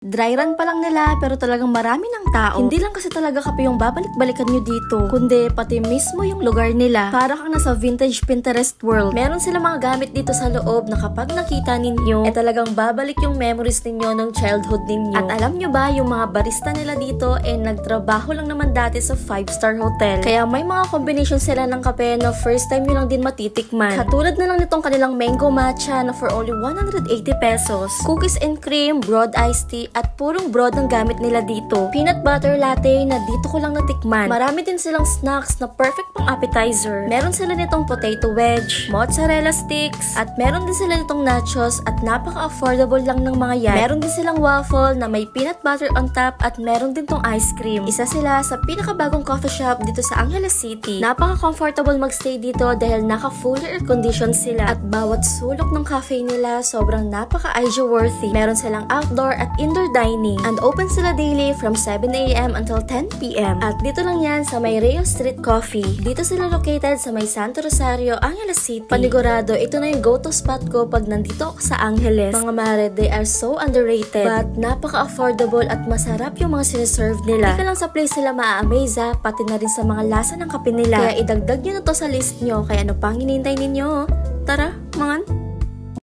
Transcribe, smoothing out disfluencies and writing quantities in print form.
Dry run pa lang nila pero talagang marami ng tao. Hindi lang kasi talaga kape yung babalik-balikan nyo dito, kundi pati mismo yung lugar nila. Para kang nasa vintage Pinterest world. Meron sila mga gamit dito sa loob na kapag nakita ninyo, talagang babalik yung memories ninyo ng childhood ninyo. At alam nyo ba, yung mga barista nila dito nagtrabaho lang naman dati sa 5-star hotel. Kaya may mga combination sila ng kape na first time nyo lang din matitikman. Katulad na lang nitong kanilang mango matcha na for only 180 pesos. Cookies and cream, broad iced tea, at purong broad ang gamit nila dito. Peanut butter latte na dito ko lang natikman. Marami din silang snacks na perfect pang appetizer. Meron sila nitong potato wedge, mozzarella sticks, at meron din sila nitong nachos at napaka-affordable lang ng mga yan. Meron din silang waffle na may peanut butter on top at meron din tong ice cream. Isa sila sa pinakabagong coffee shop dito sa Angeles City. Napaka-comfortable magstay dito dahil naka-fully air conditioned sila at bawat sulok ng cafe nila sobrang napaka-IG worthy. Meron silang outdoor at indoor dining and open sila daily from 7 AM until 10 PM. At dito lang yan sa may Rio Street Coffee. Dito sila located sa may Santo Rosario, Angeles City. Panigurado, ito na yung go-to spot ko pag nandito ako sa Angeles. Mga mare, they are so underrated but napaka-affordable at masarap yung mga siniserve nila. Hindi ka lang sa place sila maa-amaze pati na rin sa mga lasa ng kape nila. Kaya idagdag nyo na to sa list nyo. Kaya ano pang hinihintay ninyo? Tara, mangan!